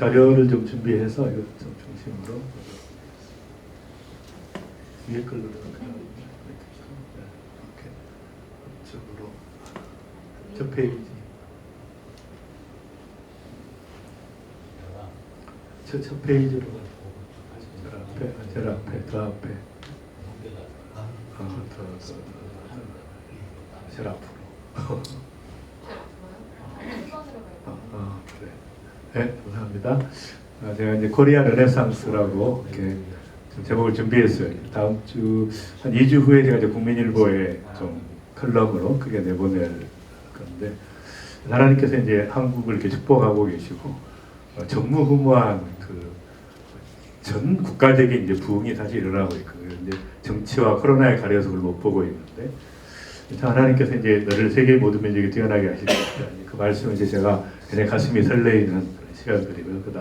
자료를 좀 준비해서 이거 좀 중심으로 위에 걸로 이렇게 앞쪽으로 저 페이지 저 페이지로 저 앞에 더 앞에 제일 앞으로 그래. 네, 감사합니다. 제가 이제 코리아 르네상스라고 이렇게 좀 제목을 준비했어요. 다음 주 한 2주 후에 제가 이제 국민일보에 좀 컬럼으로 크게 내보낼 건데, 하나님께서 이제 한국을 이렇게 축복하고 계시고 전무후무한 그 전 국가적인 이제 부흥이 사실 일어나고 있거든요. 이제 정치와 코로나에 가려서 그걸 못 보고 있는데, 하나님께서 이제 너를 세계의 모든 민족이 뛰어나게 하실 것이다. 그 말씀을 이제 제가 그냥 가슴이 설레이는 그런 시간들이고요. 그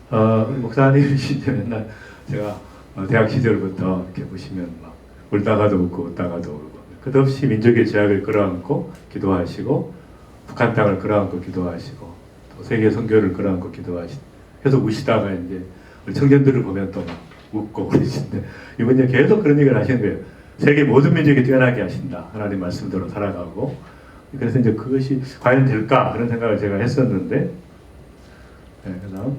다음 목사님이 이제 맨날 제가 대학 시절부터 이렇게 보시면 막 울다가도 웃고 웃다가도 울고 끝없이 민족의 죄악을 끌어안고 기도하시고 북한 땅을 끌어안고 기도하시고 또 세계 선교를 끌어안고 기도하시고 계속 우시다가 이제 우리 청년들을 보면 또 막 웃고 그러시는데, 이번에 계속 그런 얘기를 하시는 거예요. 세계 모든 민족이 뛰어나게 하신다. 하나님 말씀대로 살아가고. 그래서 이제 그것이 과연 될까 그런 생각을 제가 했었는데, 네, 그다음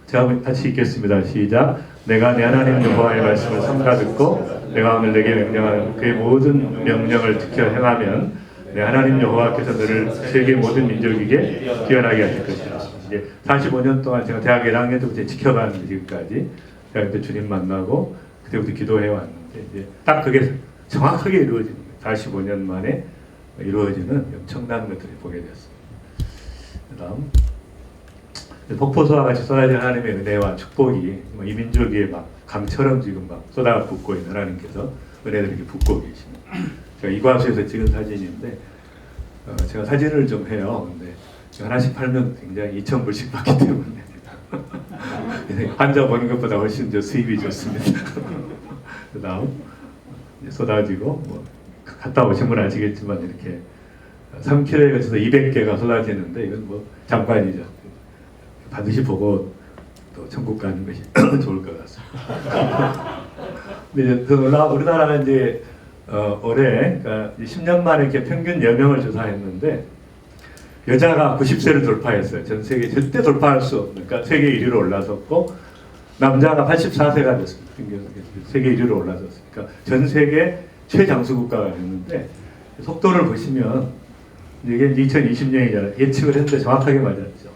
제가 같이 읽겠습니다. 시작. 내가 내 하나님 여호와의 말씀을 삼가 듣고 내가 오늘 내게 명령하는 그의 모든 명령을 지켜 행하면 내 하나님 여호와께서 너를 세계 모든 민족에게 뛰어나게 하실 것이라. 이제 45년 동안 제가 대학 1학년 때부터 지켜봤는데 지금까지 제가 그때 주님 만나고 그때부터 기도해 왔는데 이제 딱 그게 정확하게 이루어지는 거예요. 45년 만에 이루어지는 엄청난 것들을 보게 되었습니다. 그다음 폭포수와 같이 쏟아진 하나님의 은혜와 축복이 이 민족 위에 막 강처럼 지금 막 쏟아붓고 있는 하나님께서 은혜를 이렇게 붓고 계시는. 제가 이과수에서 찍은 사진인데 제가 사진을 좀 해요. 근데 하나씩 팔면 굉장히 2,000불씩 받기 때문에 환자 보는 것보다 훨씬 더 수입이 좋습니다. 그 다음 쏟아지고 뭐 갔다 오신 분 아시겠지만 이렇게 3km에 걸쳐서 200개가 쏟아지는데 이건 뭐 잠깐이죠. 반드시 보고 또 천국 가는 것이 좋을 것 같습니다. 근데 그 우리나라는 이제 올해 그러니까 10년 만에 이렇게 평균 여명을 조사했는데 여자가 90세를 돌파했어요. 전 세계 절대 돌파할 수 없는, 그러니까 세계 1위로 올라섰고 남자가 84세가 됐습니다. 평균 세계 1위로 올라섰으니까 전 세계 최장수 국가가 됐는데, 속도를 보시면 이게 2020년이잖아요. 예측을 했는데 정확하게 맞았죠.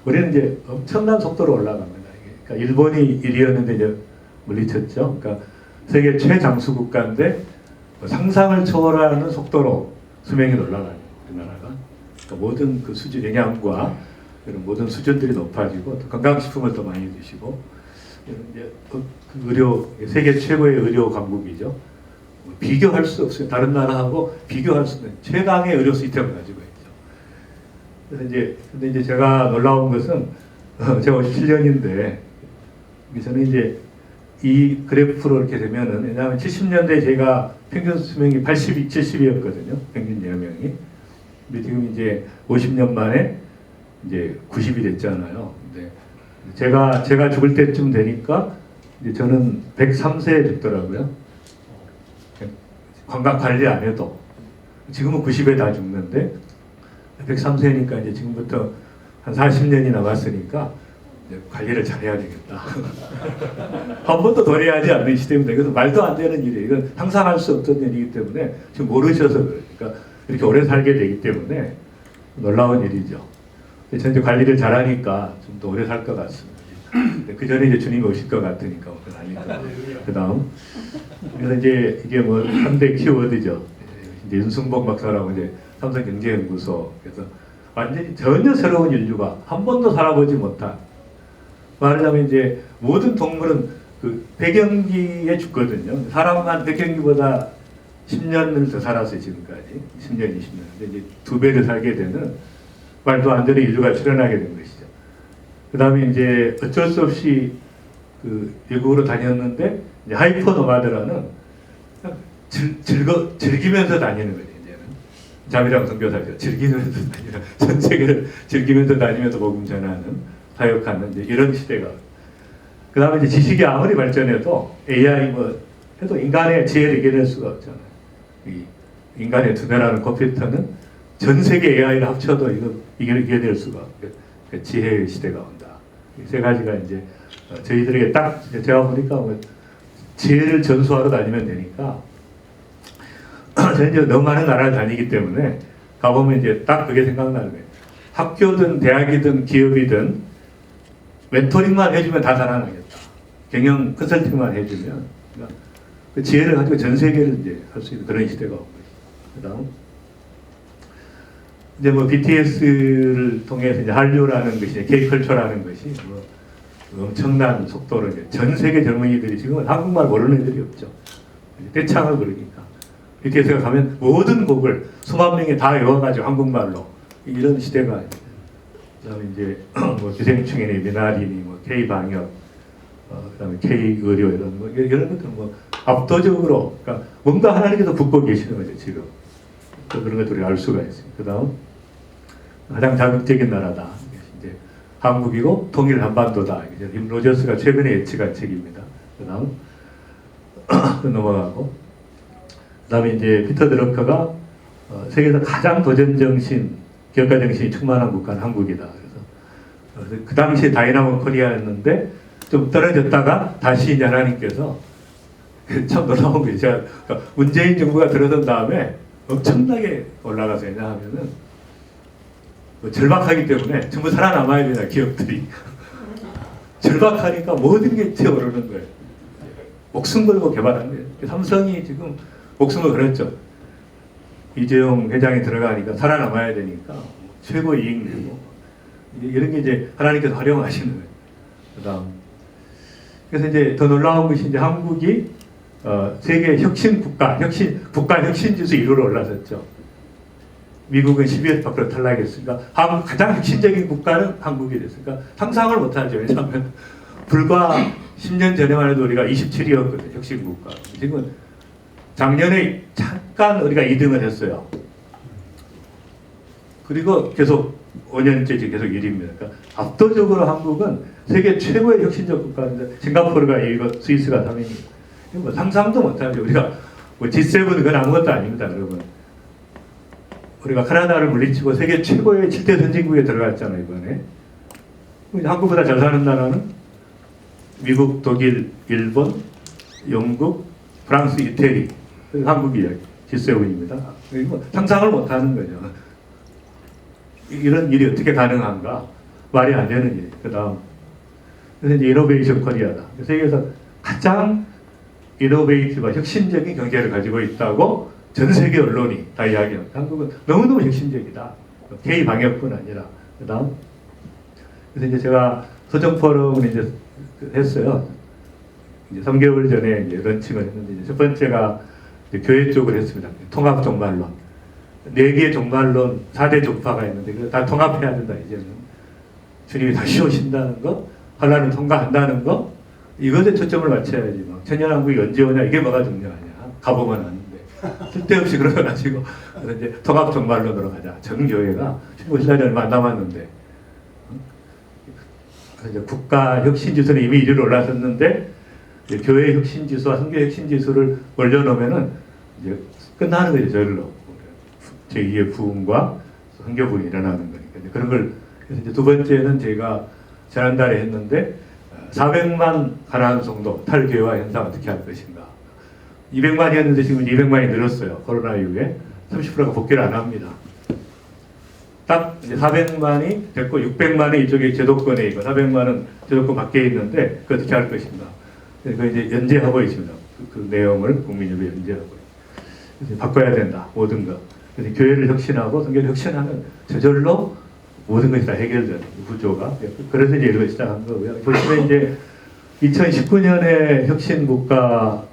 우리는 이제 엄청난 속도로 올라갑니다. 그러니까 일본이 1위였는데 이제 물리쳤죠. 그러니까 세계 최장수 국가인데 상상을 초월하는 속도로 수명이 올라가요. 우리나라가. 그러니까 모든 그 수준, 영양과 이런 모든 수준들이 높아지고 또 건강식품을 더 많이 드시고 이제 그 의료, 세계 최고의 의료 강국이죠. 비교할 수 없어요. 다른 나라하고 비교할 수 없는 최강의 의료 시스템을 가지고 있죠. 그래서 이제 근데 이제 제가 놀라운 것은 제가 57년인데 저는 이제 이 그래프로 이렇게 되면은, 왜냐하면 70년대 제가 평균 수명이 80, 70이었거든요. 평균 여명이. 근데 지금 이제 50년 만에 이제 90이 됐잖아요. 근데 제가 죽을 때쯤 되니까 이제 저는 103세에 죽더라고요. 건강 관리 안 해도. 지금은 90에 다 죽는데 103세니까 이제 지금부터 한 40년이 남았으니까 관리를 잘해야 되겠다. 한 번도 더 해야지 않는 시대입니다. 그래서 말도 안 되는 일이에요. 이건 상상할 수 없던 일이기 때문에 지금 모르셔서 그래요. 그러니까 이렇게 오래 살게 되기 때문에 놀라운 일이죠. 저는 이제 관리를 잘하니까 좀 더 오래 살 것 같습니다. 그 전에 이제 주님이 오실 것 같으니까 그건 아니까. 그 다음. 그래서 이제 이게 뭐 3대 키워드죠. 이제 윤승복 박사라고 이제 삼성경제연구소. 그래서 완전히 전혀 새로운 인류가 한 번도 살아보지 못한, 말하자면 이제 모든 동물은 그 백연기에 죽거든요. 사람만 백연기보다 10년을 더 살았어요. 지금까지 10년, 20년. 근데 이제 2배를 살게 되는 말도 안 되는 인류가 출현하게 된 것이죠. 그 다음에 이제 어쩔 수 없이 그 외국으로 다녔는데 이제 하이퍼 노마드라는 즐기면서 다니는 거예요. 이제는 자비랑 선교사죠. 즐기면서 다니는, 전 세계를 즐기면서 다니면서 복음 전하는, 사역하는 이제 이런 시대가. 그 다음에 이제 지식이 아무리 발전해도 AI 뭐 해도 인간의 지혜를 이겨낼 수가 없잖아요. 이 인간의 두뇌라는 컴퓨터는 전 세계 AI를 합쳐도 이거 이겨낼 수가 없고, 그 지혜의 시대가 온다. 이 세 가지가 이제 저희들에게 딱 제가 보니까 뭐 지혜를 전수하러 다니면 되니까 저는 이제 너무 많은 나라를 다니기 때문에 가보면 이제 딱 그게 생각나는 거예요. 학교든 대학이든 기업이든 멘토링만 해주면 다 살아나겠다. 경영 컨설팅만 해주면 그러니까 그 지혜를 가지고 전 세계를 이제 할 수 있는 그런 시대가 온 거죠. 그다음 이제 뭐 BTS를 통해서 이제 한류라는 것이 K컬처라는 것이 뭐 엄청난 속도로 전 세계 젊은이들이 지금은 한국말 모르는 애들이 없죠. 떼창을 부르니까 BTS가 가면 모든 곡을 수만 명이 다 외워가지고 한국말로 이런 시대가 그다음에 이제 뭐 기생충이니 미나리니 뭐 K 방역 그다음에 K 의료 이런 뭐 이런 것들 뭐 압도적으로 그러니까 뭔가 하나님께서 붙고 계시는 거죠 지금. 또 그런 것들을 알 수가 있습니다. 그다음 가장 자극적인 나라다. 이제 한국이고 통일 한반도다. 이제 임 로저스가 최근에 예측한 책입니다. 그다음 넘어가고 그다음에 이제 피터 드러커가 세계에서 가장 도전 정신, 기업가 정신이 충만한 국가는 한국이다. 그래서 그 당시에 다이나모 코리아였는데 좀 떨어졌다가 다시 이제 하나님께서 참 놀라운 거죠. 제가 그러니까 문재인 정부가 들어선 다음에 엄청나게 올라가서 왜냐하면은 절박하기 때문에 전부 살아남아야 되나 기업들이 절박하니까 모든 게 튀어오르는 거예요. 목숨 걸고 개발한 거예요. 삼성이 지금 목숨을 걸었죠. 이재용 회장이 들어가니까 살아남아야 되니까 최고 이익 내고 이런 게 이제 하나님께서 활용하시는 거예요. 그다음 그래서 이제 더 놀라운 것이 이제 한국이 세계 혁신 국가 혁신 지수 1위로 올라섰죠. 미국은 12회 밖으로 탈락했으니까 가장 혁신적인 국가는 한국이 됐으니까 상상을 못하죠. 왜냐하면 불과 10년 전에만 해도 우리가 27위였거든요. 혁신 국가. 지금 작년에 잠깐 우리가 2등을 했어요. 그리고 계속 5년째 지금 계속 1위입니다. 그러니까 압도적으로 한국은 세계 최고의 혁신적 국가인데 싱가포르가 2위고 스위스가 3위입니다. 뭐 상상도 못하죠. 우리가 뭐 G7 그건 아무것도 아닙니다, 여러분. 우리가 카나다를 물리치고 세계 최고의 7대 선진국에 들어갔잖아요, 이번에. 한국보다 잘 사는 나라는 미국, 독일, 일본, 영국, 프랑스, 이태리, 한국이 G7입니다. 그리고 상상을 못하는 거죠. 이런 일이 어떻게 가능한가? 말이 안 되는 일. 그다음 그래서 이제 이노베이션 코리아다. 세계에서 가장 이노베이티브와 혁신적인 경제를 가지고 있다고 전 세계 언론이 다 이야기합니다. 한국은 너무너무 혁신적이다. K 방역뿐 아니라. 그다음 그래서 이제 제가 소정 포럼을 이제 했어요. 이제 3개월 전에 이제 런칭을 했는데 이제 첫 번째가 이제 교회 쪽을 했습니다. 통합 종말론. 4개의 종말론, 4대 종파가 있는데 그걸 다 통합해야 된다 이제는. 주님이 다시 오신다는 거, 환란을 통과한다는 거, 이것에 초점을 맞춰야지. 막 천년왕국이 언제 오냐 이게 뭐가 중요하냐. 가보면 아는데 쓸데없이 그러가지고 그래서 이제 통합 종말론으로 가자. 전 교회가 주님 오실 날이 얼마 안 남았는데. 그래서 이제 국가 혁신 지수는 이미 1위로 올라섰는데 교회 혁신 지수와 선교 혁신 지수를 올려놓으면은 이제 끝나는 거죠. 저절로 제2의 부흥과 선교 부흥이 일어나는 거니까 이제 그런 걸 그래서 이제 두 번째는 제가 지난달에 했는데 400만 가나안 성도 탈교회화 현상 어떻게 할 것인가. 200만이었는데 지금 200만이 늘었어요. 코로나 이후에 30%가 복귀를 안 합니다. 딱 이제 400만이 됐고 600만이 이쪽에 제도권에 있고 400만은 제도권 밖에 있는데 그 어떻게 할 것인가. 그 이제 연재하고 있습니다. 그 내용을 국민협의회 연재하고 이제 바꿔야 된다. 모든 것. 그래서 교회를 혁신하고 성교를 혁신하면 저절로 모든 것이 다 해결되는 구조가. 그래서 이제 이걸 시작한 거고요. 보시면 이제 2019년에 혁신국가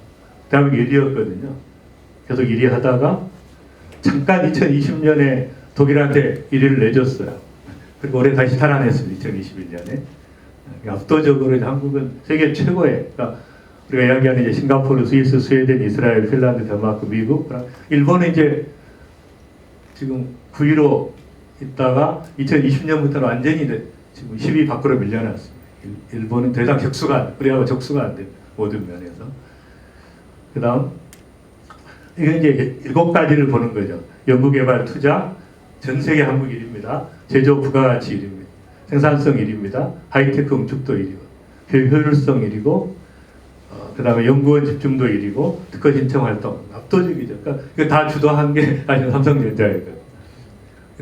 대한민국 1위였거든요. 계속 1위 하다가 잠깐 2020년에 독일한테 1위를 내줬어요. 그리고 올해 다시 탈환했습니다. 2021년에. 압도적으로 이제 한국은 세계 최고의, 그러니까 우리가 이야기하는 이제 싱가포르, 스위스, 스웨덴, 이스라엘, 핀란드, 덴마크, 미국, 일본은 이제 지금 9위로 있다가 2020년부터는 완전히 지금 10위 밖으로 밀려났습니다. 일본은 더 이상 우리하고 적수가 안 돼요. 모든 면에서. 그 다음, 이게 이제 7가지를 보는 거죠. 연구개발 투자, 전 세계 한국 1위입니다. 제조 부가가치 1위입니다. 생산성 1위입니다. 하이테크 응축도 1위고, 효율성 1위고, 그 다음에 연구원 집중도 1위고, 특허 신청 활동 압도적이죠. 그러니까 이거 다 주도한 게 사실 삼성전자예요.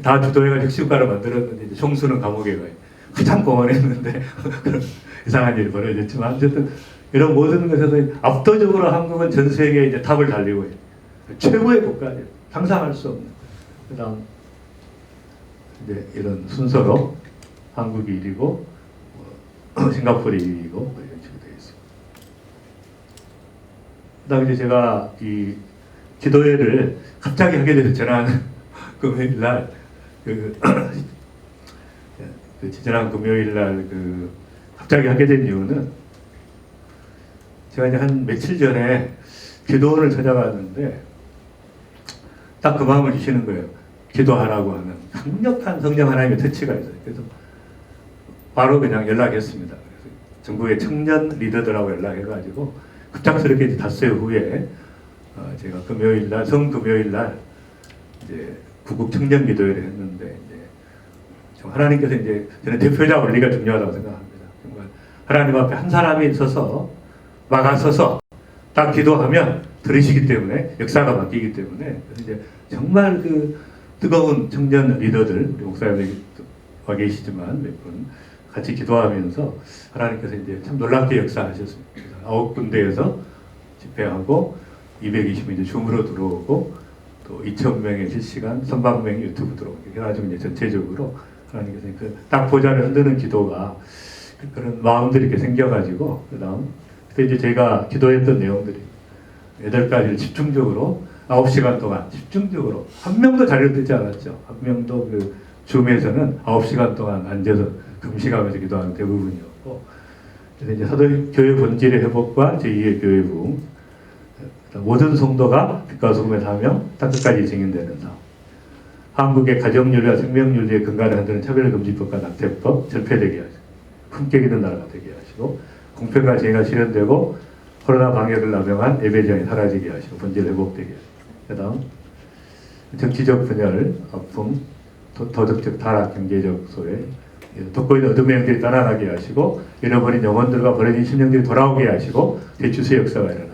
다 주도해가 혁신가를 만들었는데 이제 총수는 감옥에 가요. 가장 공헌했는데 그런 이상한 일이 벌어졌지만 어쨌든 이런 모든 것에서 압도적으로 한국은 전 세계에 이제 탑을 달리고 있어요. 최고의 국가죠. 상상할 수 없는. 그다음 이제 이런 순서로 한국이 1위고 싱가포르 2위고 뭐 이런 식으로 되어 있습니다. 그다음 이제 제가 이 기도회를 갑자기 하게 돼서 지난 금요일 날 지난 금요일 날 갑자기 하게 된 이유는 제가 이제 한 며칠 전에 기도원을 찾아갔는데 딱 그 마음을 주시는 거예요. 기도하라고 하는 강력한 성령 하나님의 터치가 있어요. 그래서 바로 그냥 연락했습니다. 그래서 전국의 청년 리더들하고 연락해가지고 급작스럽게 이제 닷새 후에 제가 금요일 날 성금요일 날 이제 구국 청년 기도회를 했는데 이제 하나님께서 이제 저는 대표자 원리가 중요하다고 생각합니다. 정말 하나님 앞에 한 사람이 있어서 막아서서 딱 기도하면 들으시기 때문에 역사가 바뀌기 때문에 그래서 이제 정말 뜨거운 청년 리더들 우리 목사님들이 와 계시지만 몇 분 같이 기도하면서 하나님께서 이제 참 놀랍게 역사하셨습니다. 9군데에서 집회하고 220명 이제 줌으로 들어오고 또 2,000명의 실시간, 300명의 유튜브 들어오고 해가지고 이제 전체적으로 하나님께서 딱 보좌를 흔드는 기도가 그런 마음들이 이렇게 생겨가지고 그때 이제 제가 기도했던 내용들이 8가지를 집중적으로 9시간 동안 집중적으로 한 명도 자리를 뜨지 않았죠. 한 명도 줌에서는 9시간 동안 앉아서 금식하면서 기도하는 대부분이었고 그래서 이제 사도교회 본질의 회복과 제2의 교회 부흥 모든 성도가 빛과 소금의 사명 딱 끝까지 증인되는 사업 한국의 가정윤리와 생명윤리의 근간을 흔드는 차별금지법과 낙태법 절폐되게 하시고 품격 있는 나라가 되게 하시고 공평과 정의가 실현되고 코로나 방역을 남용한 예배정이 사라지게 하시고 본질 회복되게 하시고 그 다음 정치적 분열, 아픔, 도덕적 타락, 경제적 소외 돋보이는 어둠의 영들이 떠나가게 하시고 잃어버린 영혼들과 버려진 심령들이 돌아오게 하시고 대추수의 역사가 일어나게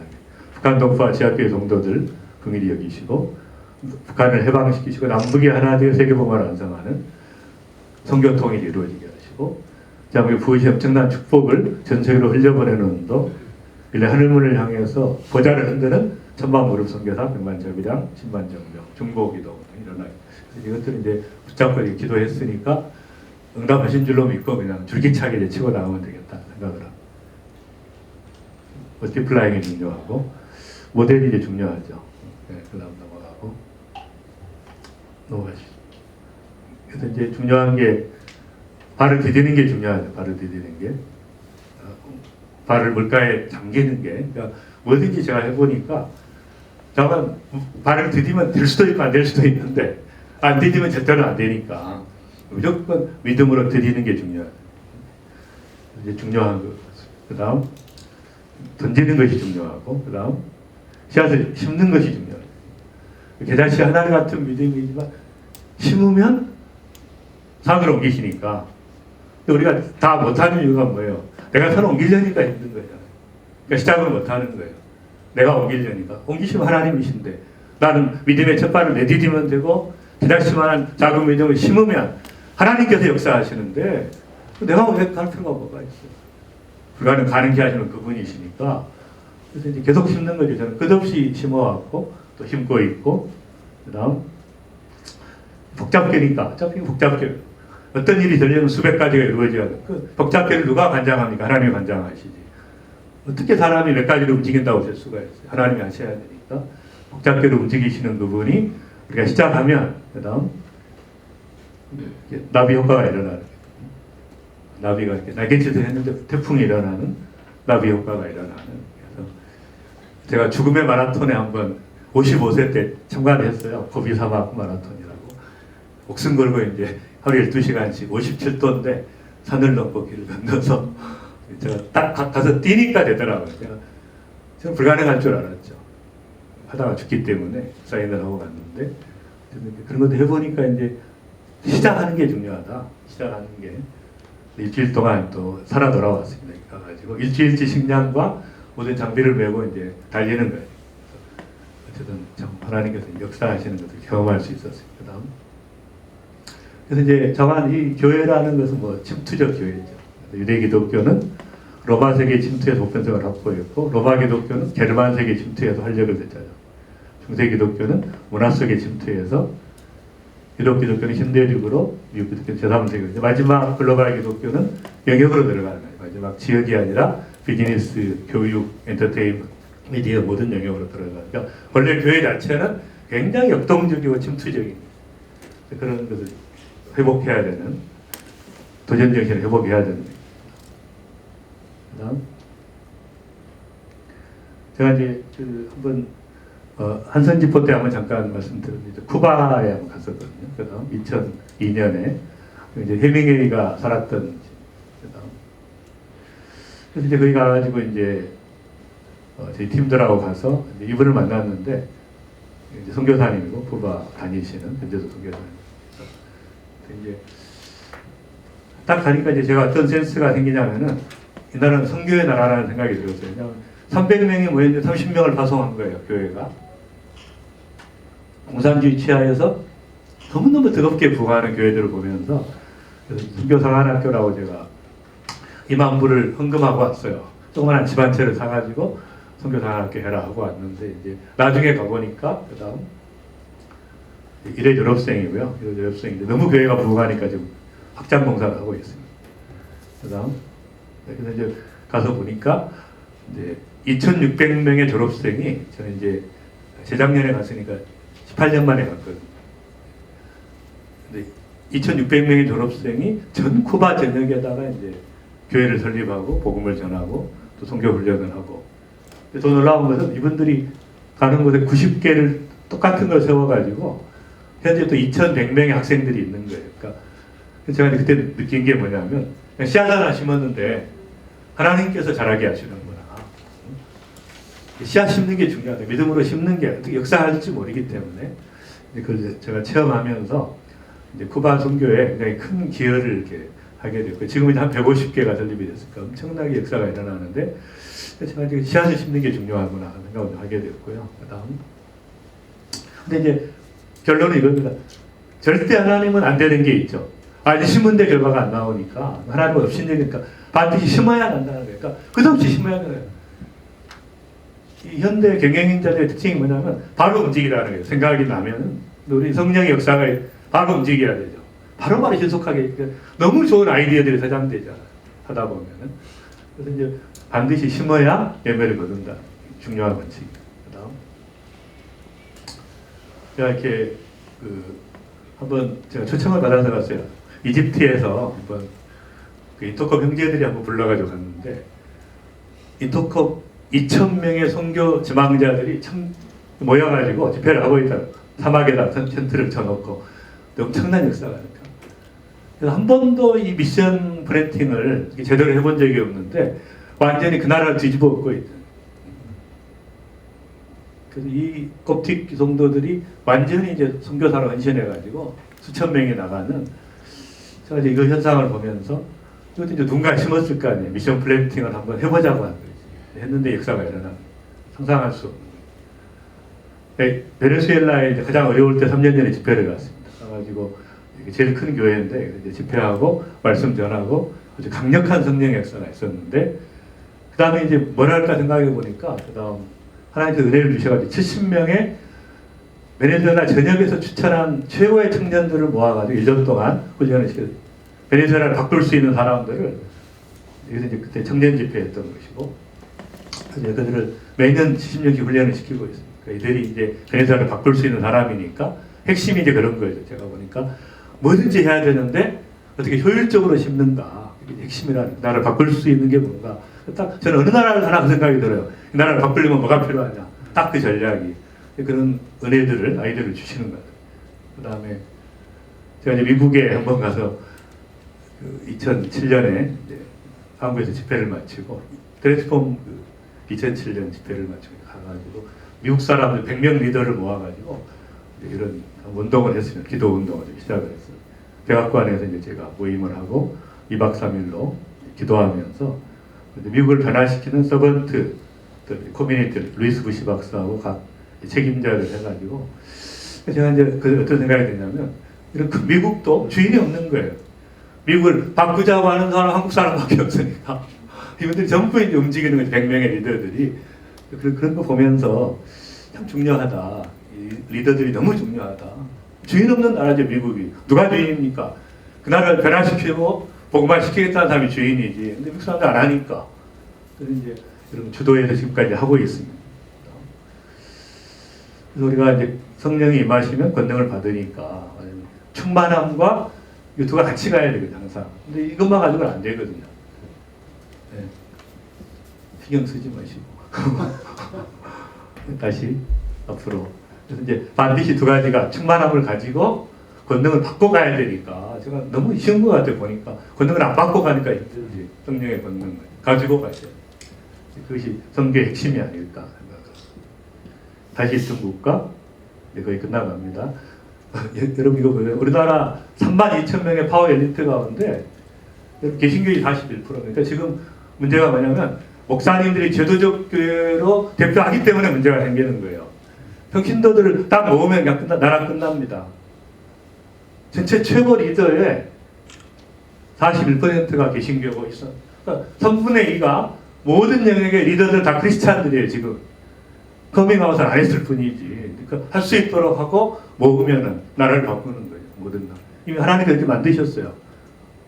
북한 동포와 지하교회 성도들 긍휼히 여기시고 북한을 해방시키시고 남북이 하나 되어 세계복음을 완성하는 성교 통일이 이루어지게 하시고 그다음에 부으신 엄청난 축복을 전 세계로 흘려보내는 운동 일레 하늘문을 향해서 보좌를 흔드는 천만무릎 선교사 백만절비량 신만정명 중보기도 일어나요. 이것들을 이제 붙잡고 기도했으니까 응답하신 줄로 믿고 그냥 줄기차게 이제 치고 나가면 되겠다 생각을 합니다. 멀티플라잉이 중요하고 모델이 이제 중요하죠. 네, 그 다음 넘어가시죠. 그래서 이제 중요한 게 발을 디디는 게 중요하죠. 발을 디디는 게 발을 물가에 잠기는 게 그러니까 뭐든지 제가 해보니까 잠깐 발을 디디면 될 수도 있고 안 될 수도 있는데 안 디디면 절대로 안 되니까 무조건 믿음으로 디디는 게 중요해요. 이제 중요한 거. 그 다음 던지는 것이 중요하고 그 다음 씨앗을 심는 것이 중요해요. 계단씨 하나 같은 믿음이지만 심으면 산으로 옮기시니까 우리가 다 못하는 이유가 뭐예요? 내가 산을 옮기려니까 힘든 거잖아요. 그러니까 시작을 못하는 거예요. 내가 옮기려니까. 옮기시면 하나님이신데 나는 믿음의 첫 발을 내디디면 되고 기다리시만한 작은 믿음을 심으면 하나님께서 역사하시는데 내가 왜 갈 필요가 뭐가 있어요? 불가능 가능케 하시는 그분이시니까 그래서 이제 계속 심는 거죠. 저는 끝없이 심어왔고 또 심고 있고 그 다음 복잡계니까 어차피 복잡계 어떤 일이 되려면 수백 가지가 이루어져야 돼. 그 복잡계를 누가 관장합니까? 하나님이 관장하시지. 어떻게 사람이 몇 가지를 움직인다고 될 수가 있어요. 하나님이 하셔야 되니까 복잡계를 움직이시는 그분이 우리가 시작하면 그 다음 나비 효과가 일어나는 나비가 이렇게 날개짓을 했는데 태풍이 일어나는 나비 효과가 일어나는 그래서 제가 죽음의 마라톤에 한번 55세 때 참가를 했어요. 고비 사막 마라톤이라고. 목숨 걸고 이제 하루에 12시간씩 57도인데 산을 넘고 길을 건너서 제가 딱 가서 뛰니까 되더라고요. 저는 불가능할 줄 알았죠. 하다가 죽기 때문에 사인을 하고 갔는데 그런 것도 해보니까 이제 시작하는 게 중요하다. 시작하는 게 일주일 동안 또 살아 돌아왔습니다. 가가지고 일주일치 식량과 모든 장비를 메고 이제 달리는 거예요. 어쨌든 참 하나님께서 역사하시는 것을 경험할 수 있었어요. 그다음 그래서 이제 저만 이 교회라는 것은 뭐 침투적 교회죠. 유대 기독교는 로마 세계 침투에서 보편성을 확보했고 로마 기독교는 게르만 세계 침투에서 활력을 냈잖아요. 중세 기독교는 문화 속의 침투에서 유럽 기독교는 현대적으로 미국 기독교는 제3세계 마지막 글로벌 기독교는 영역으로 들어가는 거예요. 마지막 지역이 아니라 비즈니스, 교육, 엔터테인먼트, 미디어 모든 영역으로 들어가니까 그러니까 원래 교회 자체는 굉장히 역동적이고 침투적인 그런 것을 회복해야 되는 도전 정신을 회복해야 되는 거예요. 그다음 제가 이제 한번 한선 집회 때 한번 잠깐 말씀드렸는데 쿠바에 한번 갔었거든요. 그다음 2002년에 이제 해밍웨이가 살았던 그다음 그래서 이제 거기 가가지고 이제 저희 팀들하고 가서 이분을 만났는데 이제 선교사님이고 쿠바 다니시는 현재도 선교사님. 이제 딱 가니까 이제 제가 어떤 센스가 생기냐면은 이 나라는 선교의 나라라는 생각이 들었어요. 그냥 300명이 모였는데 30명을 파송한 거예요, 교회가. 공산주의 치하에서 너무너무 뜨겁게 부흥하는 교회들을 보면서 선교사관학교라고 제가 2만 불을 헌금하고 왔어요. 조그만한 집 한 채를 사가지고 선교사관학교 해라 하고 왔는데 이제 나중에 가보니까 그다음 1회 졸업생이고요. 1회 졸업생인데 너무 교회가 부흥하니까 지금 확장 공사를 하고 있습니다. 그다음 그래서 이제 가서 보니까 이제 2,600명의 졸업생이 저는 이제 재작년에 갔으니까 18년 만에 갔거든요. 근데 2,600명의 졸업생이 전 쿠바 전역에다가 이제 교회를 설립하고 복음을 전하고 또 선교 훈련을 하고 더 놀라운 것은 이분들이 가는 곳에 90개를 똑같은 걸 세워가지고 현재 또 2,100명의 학생들이 있는 거예요. 그러니까 제가 그때 느낀 게 뭐냐면 씨앗 하나 심었는데 하나님께서 자라게 하시는구나. 씨앗 심는 게 중요하다. 믿음으로 심는 게 어떻게 역사할지 모르기 때문에 그걸 제가 체험하면서 이제 쿠바 선교에 굉장히 큰 기여를 이렇게 하게 됐고 지금 이제 한 150개가 설립이 됐으니까 엄청나게 역사가 일어나는데 제가 이제 씨앗을 심는 게 중요하구나 하는 생각을 하게 됐고요. 그다음 근데 이제 결론은 이겁니다. 절대 하나님은 안 되는 게 있죠. 이제 심은데 결과가 안 나오니까 하나님은 없신되니까 반드시 심어야 한다는 거예요. 그러니까 끝없이 심어야 하는 거예요. 이 현대 경영인자들의 특징이 뭐냐면 바로 움직이라는 거예요. 생각이 나면 우리 성령의 역사가 바로 움직여야 되죠. 바로바로 신속하게 너무 좋은 아이디어들이 세장되잖아요. 하다 보면은 그래서 이제 반드시 심어야 열매를 거둔다. 중요한 원칙입니다. 그다음 제가 이렇게 한번 제가 초청을 받아서 갔어요. 이집트에서 한번 그 인터컵 형제들이 한번 불러가지고 갔는데 인터컵 2,000명의 선교 지망자들이 모여가지고 집회를 하고 있다. 사막에다 텐트를 쳐놓고 엄청난 역사가 있으니까. 그래서 한 번도 이 미션 브랜팅을 제대로 해본 적이 없는데 완전히 그 나라를 뒤집어 엎고 있다. 그래서 이 koptic 성도들이 완전히 이제 선교사로 헌신해가지고 수천 명이 나가는 제가 이제 이거 현상을 보면서 이것도 이제 누군가 심었을 거 아니에요. 미션 플랜팅을 한번 해보자고 한 거지. 했는데 역사가 일어나 상상할 수 없는 거예요. 베네수엘라에 이제 가장 어려울 때 3년 전에 집회를 갔습니다. 가가지고 제일 큰 교회인데 이제 집회하고 말씀 전하고 아주 강력한 성령의 역사가 있었는데 그 다음에 이제 뭘 할까 생각해 보니까 그 다음 하나님께서 은혜를 주셔가지고 70명의 베네수엘라 전역에서 추천한 최고의 청년들을 모아가지고 1년 동안 훈련을 시켰어요. 베네수엘라를 바꿀 수 있는 사람들을 여기서 이제 그때 청년 집회했던 것이고 그래서 그들을 매년 70년씩 훈련을 시키고 있습니다. 이들이 이제 베네수엘라를 바꿀 수 있는 사람이니까 핵심이 이제 그런 거죠. 제가 보니까 뭐든지 해야 되는데 어떻게 효율적으로 심는가 이게 핵심이라는 나라를 바꿀 수 있는 게 뭔가 딱 저는 어느 나라를 하나 그 생각이 들어요. 이 나라를 바꾸려면 뭐가 필요하냐 딱 그 전략이 그런 은혜들을 아이들을 주시는 거예요. 그 다음에 제가 이제 미국에 한번 가서 2007년에 한국에서 집회를 마치고 트랜스폼 2007년 집회를 마치고 가가지고 미국 사람들 100명 리더를 모아가지고 이런 운동을 했으면 기도 운동을 시작을 했어요. 대학교 안에서 이제 제가 모임을 하고 2박 3일로 기도하면서 미국을 변화시키는 서번트 커뮤니티 루이스 부시 박사하고 각 책임자를 해가지고 제가 이제 어떤 생각이 드냐면 이런 미국도 주인이 없는 거예요. 미국을 바꾸자고 하는 사람 한국 사람밖에 없으니까 이분들이 전부 이제 움직이는 거죠. 100명의 리더들이 그런 거 보면서 참 중요하다. 이 리더들이 너무 중요하다. 주인 없는 나라죠 미국이. 누가 주인입니까? 그 나라를 변화시키고 복음화 시키겠다는 사람이 주인이지. 근데 미국 사람들 안 하니까. 그래서 이제 이런 주도에서 지금까지 하고 있습니다. 그래서 우리가 이제 성령이 임하시면 권능을 받으니까 충만함과 이 두가 같이 가야 되거든요, 항상. 근데 이것만 가지고는 안 되거든요. 네. 신경 쓰지 마시고. 다시 앞으로. 그래서 이제 반드시 두 가지가 충만함을 가지고 권능을 받고 가야 되니까 제가 너무 쉬운 것 같아요, 보니까. 권능을 안 받고 가니까 힘들지. 성령의 권능을 가지고 가셔야 돼요. 그것이 성교의 핵심이 아닐까 생각합니다. 다시 있던 국가 거의 끝나갑니다. 여러분 이거 보세요. 우리나라 32,000명의 파워 엘리트 가운데 개신교의 41%. 지금 문제가 뭐냐면 목사님들이 제도적 교회로 대표하기 때문에 문제가 생기는 거예요. 평신도들을 딱 모으면 그냥 나라 끝납니다. 전체 최고 리더의 41%가 개신교고 있어. 그러니까 3분의 2가 모든 영역의 리더들 다 크리스찬들이에요 지금. 커밍아웃을 안 했을 뿐이지. 그러니까 할 수 있도록 하고 모으면은 나라를 바꾸는 거예요. 모든 나라. 이미 하나님이 그렇게 만드셨어요.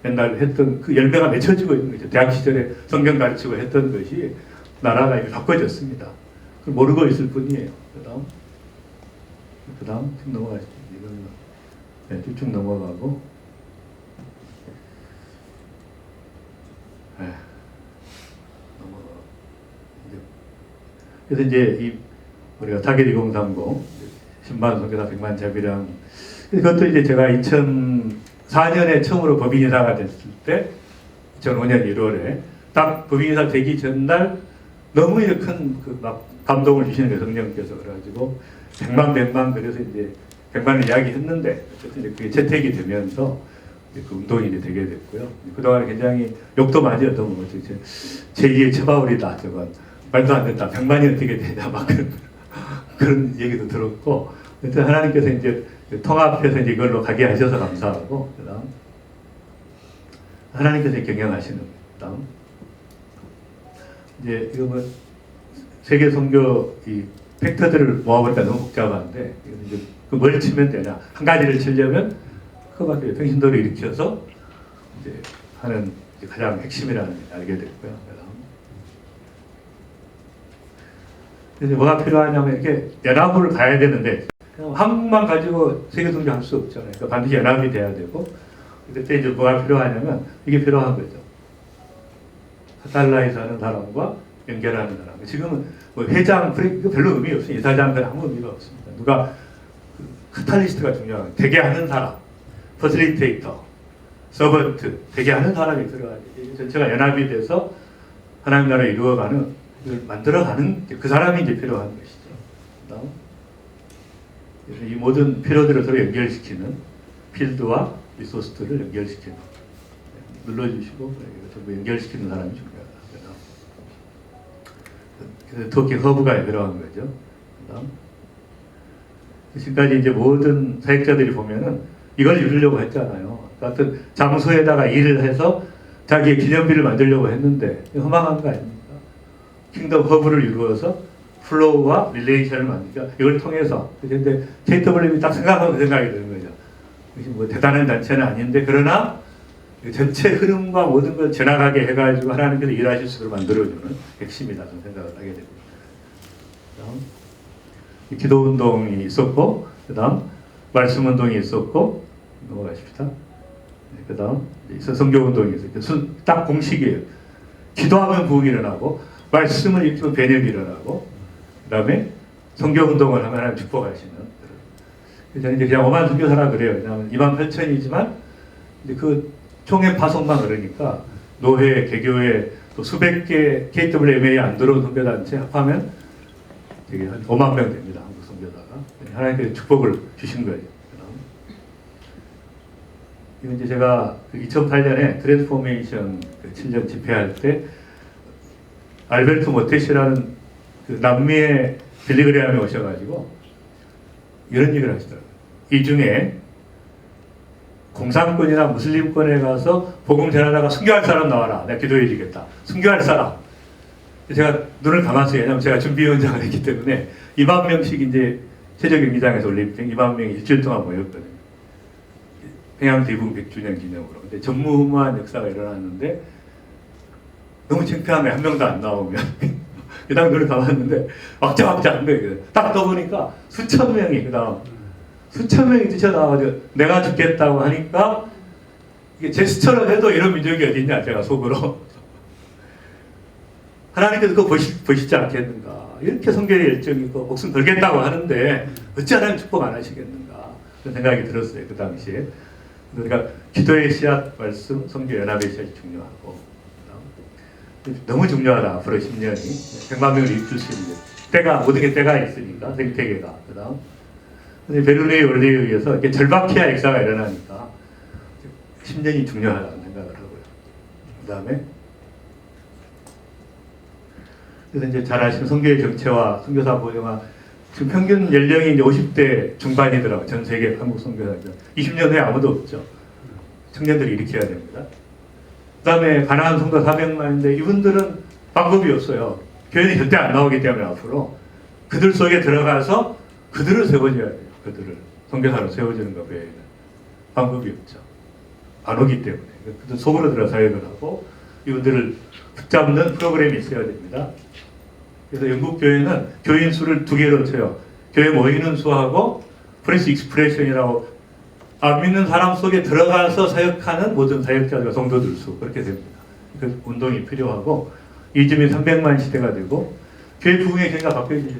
옛날 했던 그 열매가 맺혀지고 있는 거죠. 대학 시절에 성경 가르치고 했던 것이 나라가 이미 바꿔졌습니다. 그걸 모르고 있을 뿐이에요. 그 다음 쭉 넘어가시죠. 이걸로 네, 쭉 넘어가고 네. 그래서 이제 이 우리가 타겟 2030 10만 선교사 100만 자비령 그것도 이제 제가 2004년에 처음으로 법인이사가 됐을 때 2005년 1월에 딱 법인이사 되기 전날 너무 큰 막 감동을 주시는 거예요. 성령께서. 그래가지고 100만 그래서 이제 100만을 이야기했는데 어쨌든 이제 그게 채택이 되면서 이제 그 운동이 이제 되게 됐고요. 그동안 굉장히 욕도 많이 얻어먹었죠. 제2의 최바울이다. 저건 말도 안 된다. 100만이 어떻게 되냐. 막 그런 얘기도 들었고. 그때 하나님께서 이제 통합해서 이제 이걸로 가게 하셔서 감사하고, 그 다음, 하나님께서 경영하시는, 그 다음, 이제 이거 뭐, 세계 선교 이 팩터들을 모아보니까 너무 복잡한데, 이제 뭘 치면 되냐. 한 가지를 치려면, 그거밖에 평신도를 일으켜서, 이제 하는 이제 가장 핵심이라는 걸 알게 됐고요. 그래서 뭐가 필요하냐면 이렇게 연합을 가야 되는데 한국만 가지고 세계 선교 할 수 없잖아요. 그러니까 반드시 연합이 돼야 되고 그때 이제 뭐가 필요하냐면 이게 필요한 거죠. 카탈라에 사는 사람과 연결하는 사람. 지금은 뭐 회장, 이거 별로 의미 없어요. 이사장들 아무 의미가 없습니다. 누가 카탈리스트가 중요한 되게 하는 사람, 퍼실리테이터, 서번트, 되게 하는 사람이 필요하죠. 전체가 연합이 돼서 하나님 나라를 이루어가는 이걸 만들어가는 그 사람이 이제 필요한 것이죠. 그다음 그래서 이 모든 필요들을 서로 연결시키는 필드와 리소스들을 연결시키는 눌러주시고 전부 연결시키는 사람이 중요하다. 그래서 토킹 허브가 필요한 거죠. 그다음 지금까지 이제 모든 사역자들이 보면은 이걸 이루려고 했잖아요. 어떤 장소에다가 일을 해서 자기의 기념비를 만들려고 했는데 허망한 거 아닙니까? 킹덤 허브를 이루어서 플로우와 릴레이션을 만들자. 이걸 통해서. 근데 JW이 딱 생각하면 그 생각이 드는 거죠. 이것이 뭐 대단한 단체는 아닌데, 그러나 전체 흐름과 모든 걸 전환하게 해가지고 하나님께서 일하실 수 있도록 만들어주는 핵심이다. 저는 생각을 하게 됩니다. 그다음, 기도 운동이 있었고, 그 다음, 말씀 운동이 있었고, 넘어가십시다. 그 다음, 성교 운동이 있었고, 딱 공식이에요. 기도하면 부흥이 일어나고, 말씀을 읽으면 변혁이 일어나고, 그 다음에 성경운동을 하면 하나님 축복하시는 저는 이제 그냥 오만 선교사라 그래요. 왜냐하면 28,000이지만 이제 그 총회 파송만 그러니까 노회, 개교회 또 수백 개 KWMA에 안 들어온 선교단체 합하면 되게 한 5만 명 됩니다. 한국 선교사가. 하나님께서 축복을 주신 거예요. 이건 이제 제가 2008년에 트랜스포메이션 7년 집회할 때 알베르토 모테시라는 그 남미의 빌리그레함에 오셔가지고 이런 얘기를 하시더라고요. 이 중에 공산권이나 무슬림권에 가서 복음 전하다가 순교할 사람 나와라. 내가 기도해 주겠다. 순교할 사람. 제가 눈을 감았어요. 왜냐하면 제가 준비위원장을 했기 때문에 2만 명씩 이제 최저경기장에서 올림픽 2만 명이 일주일 동안 모였거든요. 평양 대붕 100주년 기념으로. 근데 전무후무한 역사가 일어났는데 너무 창피하면 한 명도 안 나오면 그다음 눈을 감았는데 막자막자 한 거예요. 딱 떠보니까 수천 명이 그다음 수천 명이 뛰쳐나와가지고 내가 죽겠다고 하니까 이게 제스처를 해도 이런 민족이 어딨냐 제가 속으로 하나님께서 그거 보시지 않겠는가 이렇게 선교의 열정이고 목숨 걸겠다고 하는데 어찌 하나님 축복 안 하시겠는가 그런 생각이 들었어요. 그 당시에. 그러니까 기도의 씨앗 말씀, 선교 연합의 씨앗이 중요하고 너무 중요하다. 앞으로 10년이 100만 명을 입힐 수 있는 때가 모든 게 때가 있으니까 생태계가 그다음 베르누의 원리에 의해서 이렇게 절박해야 역사가 일어나니까 10년이 중요하다는 생각을 하고요. 그다음에 그래서 이제 잘 아시는 선교의 정체와 선교사 보조가 지금 평균 연령이 이제 50대 중반이더라고요. 전 세계 한국 선교사들 20년 후에 아무도 없죠. 청년들이 일으켜야 됩니다. 그 다음에 가난한 성도 400만인데 이분들은 방법이 없어요. 교회는 절대 안 나오기 때문에 앞으로 그들 속에 들어가서 그들을 세워줘야 돼요. 그들을 선교사로 세워주는 거 외에는 방법이 없죠. 안 오기 때문에 그들 속으로 들어 사역을 하고 이분들을 붙잡는 프로그램이 있어야 됩니다. 그래서 영국 교회는 교인 수를 2개로 쳐요. 교회 모이는 수하고 프레스 익스프레션이라고 안 믿는 사람 속에 들어가서 사역하는 모든 사역자들과 성도들 수 그렇게 됩니다. 그 운동이 필요하고 이쯤에 300만 시대가 되고 교회 부흥의 경우가 바뀌어지죠.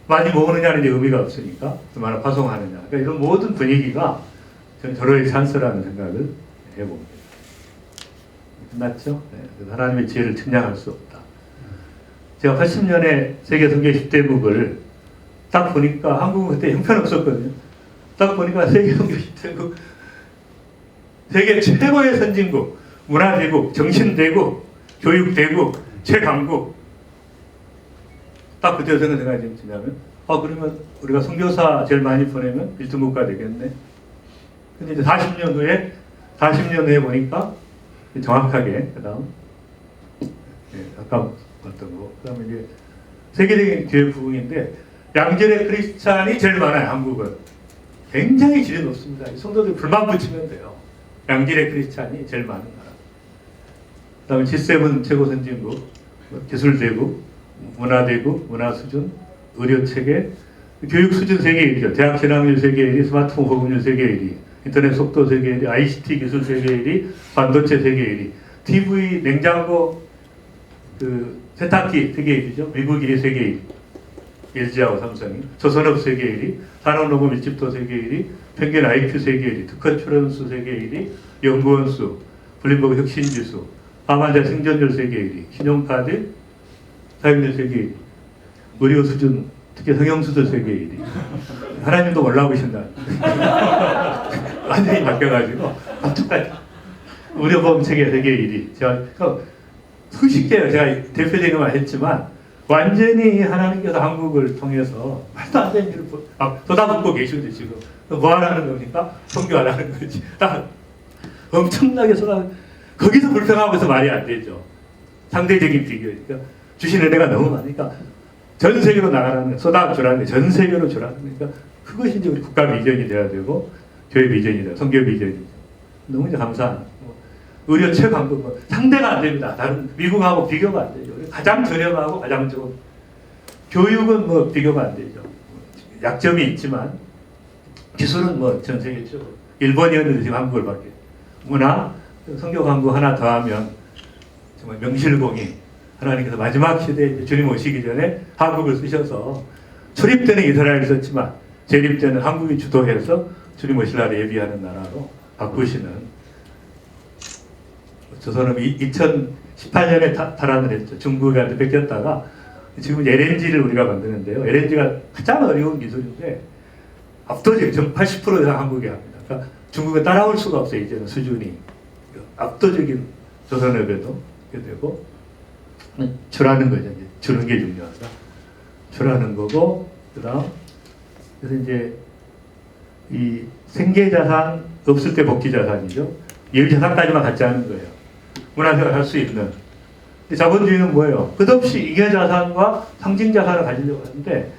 많이 모으느냐는 이제 의미가 없으니까 얼마나 파송하느냐. 그러니까 이런 모든 분위기가 저는 절호의 찬스라는 생각을 해봅니다. 끝났죠? 네. 하나님의 지혜를 측량할 수 없다. 제가 80년에 세계 선교 10대국을 딱 보니까 한국은 그때 형편없었거든요. 딱 보니까 세계 선교 10대국 세계 최고의 선진국, 문화대국, 정신대국, 교육대국, 최강국 딱 그때 어떤 생각이 드냐면 그러면 우리가 선교사 제일 많이 보내면 1등 국가 되겠네. 근데 이제 40년 후에 보니까 정확하게 그다음 아까 봤던 거 그다음에 이제 세계적인 교회 부흥인데 양질의 크리스찬이 제일 많아요. 한국은 굉장히 질이 높습니다. 성도들 불만 붙이면 돼요. 양질의 크리스찬이 제일 많은 나라. 그다음에 G7 최고 선진국, 기술대국, 문화대국, 문화수준, 의료체계, 교육 수준 세계 1위죠. 대학 진학률 세계 1위, 스마트폰 보급률 세계 1위, 인터넷 속도 세계 1위, ICT 기술 세계 1위, 반도체 세계 1위, TV, 냉장고, 세탁기 세계 1위죠. 미국 1위 세계 1위, LG하고 삼성이, 조선업 세계 1위, 산업농업 밀집도 세계 1위, 평균 IQ 세계 1위, 특허 출원수 세계 1위, 연구원 수, 블룸버그 혁신지수, 암환자 생존율 세계 1위, 신용카드 사용률 세계 1위, 의료 수준, 특히 성형수술 세계 1위. 하나님도 올라오신다. 완전히 바뀌어가지고 똑같이 의료보험 체계 세계 1위. 제가 수십 개요. 제가 대표적인 말 했지만 완전히 하나님께서 한국을 통해서 말도 안 되는 일을 쏟아붓고 계시거든요. 지금 뭐 하라는 겁니까? 선교하라는 거지. 엄청나게 거기서 불평하면서 말이 안 되죠. 상대적인 비교니까 주신 은혜가 너무 많으니까 전 세계로 나가라는 쏟아주라는 게 전 세계로 주라는 거니까 그것이 이제 우리 국가 비전이 돼야 되고 교회 비전이 돼야 선교 비전이죠. 너무 이제 감사한 의료 최강국 상대가 안 됩니다. 다른 미국하고 비교가 안 되죠. 가장 저렴하고 가장 좋은 교육은 뭐 비교가 안 되죠. 약점이 있지만 기술은 뭐 전 세계적으로 일본이었는데 지금 한국을 밖에 문화 선교 강국 하나 더하면 정말 명실공히 하나님께서 마지막 시대에 주님 오시기 전에 한국을 쓰셔서 출입되는 이스라엘을 썼지만 재림제는 한국이 주도해서 주님 오실 날에 예비하는 나라로 바꾸시는 조선은 2018년에 탈환을 했죠. 중국한테 뺏겼다가 지금 LNG를 우리가 만드는데요. LNG가 가장 어려운 기술인데 압도적 80% 이상 한국이 합니다. 그러니까 중국은 따라올 수가 없어요. 이제는 수준이 압도적인 조선업에도 이렇게 되고 출하는 거죠. 이제 주는 게 중요하다. 출하는 거고 그다음 그래서 이제 이 생계자산 없을 때 복지자산이죠. 예비자산까지만 갖지 않은 거예요. 문화생활 할 수 있는. 근데 자본주의는 뭐예요? 끝없이 잉여자산과 상징자산을 가지려고 하는데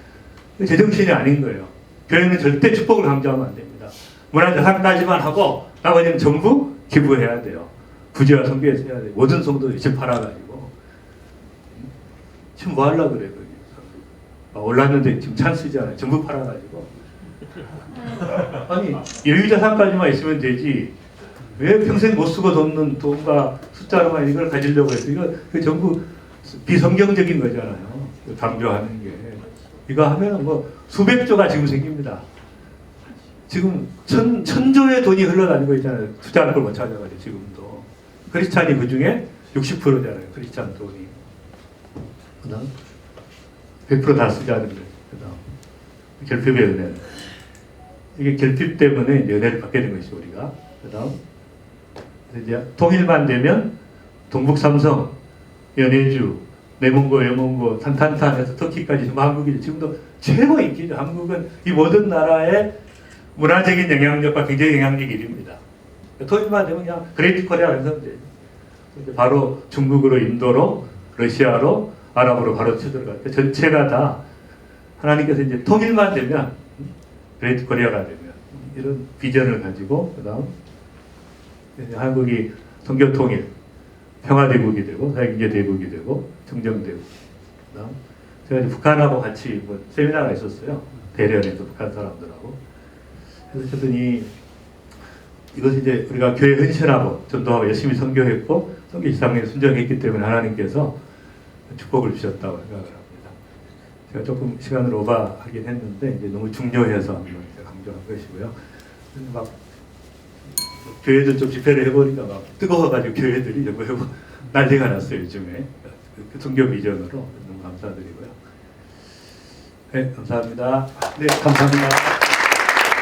제정신이 아닌 거예요. 교회는 절대 축복을 강조하면 안 됩니다. 문화자산까지만 하고 나머지는 전부 기부해야 돼요. 부지와 성교에서 해야 돼요. 모든 성도들이 집 팔아가지고. 지금 뭐 하려고 그래, 거기. 올랐는데 지금 찬스잖아요. 전부 팔아가지고. 아니, 여유자산까지만 있으면 되지. 왜 평생 못 쓰고 뒀는 돈과 숫자로만 이걸 가지려고 해서 이거 전부 비성경적인 거잖아요. 강조하는 게. 이거 하면 뭐 수백조가 지금 생깁니다. 지금 천조의 돈이 흘러다니고 있잖아요. 투자할 걸 못 찾아가지고 지금도. 크리스찬이 그 중에 60%잖아요. 크리스찬 돈이. 그다음 100% 다 쓰자는 거예요. 그다음 결핍의 은혜. 이게 결핍 때문에 은혜를 받게 된 것이 우리가. 그다음 이제 통일만 되면 동북 삼성, 연해주, 내몽고, 여몽고, 탄탄탄해서 터키까지 지금 한국이 지금도 최고 인기죠. 한국은 이 모든 나라의 문화적인 영향력과 경제 영향력 1위입니다. 통일만 되면 그냥 그레이트 코리아 해서 이제 바로 중국으로, 인도로, 러시아로, 아랍으로 바로 쳐들어갈 때 전체가 다 하나님께서 이제 통일만 되면 그레이트 코리아가 되면 이런 비전을 가지고 그다음 한국이 선교 통일, 평화대국이 되고 사회경제대국이 되고 청정대국. 그다음 제가 이제 북한하고 같이 뭐 세미나가 있었어요. 대련에서 북한 사람들하고. 그래서 저더니 이것이 이제 우리가 교회 헌신하고 전도하고 열심히 선교했고 선교 지상에 순종했기 때문에 하나님께서 축복을 주셨다고 생각을 합니다. 제가 조금 시간을 오버하긴 했는데 이제 너무 중요해서 한번 강조한 것이고요. 막 교회들 좀 집회를 해보니까 막 뜨거워가지고 교회들이 전부 난리가 났어요 요즘에. 그 선교 비전으로 너무 감사드리고요. 네, 감사합니다. 네, 감사합니다.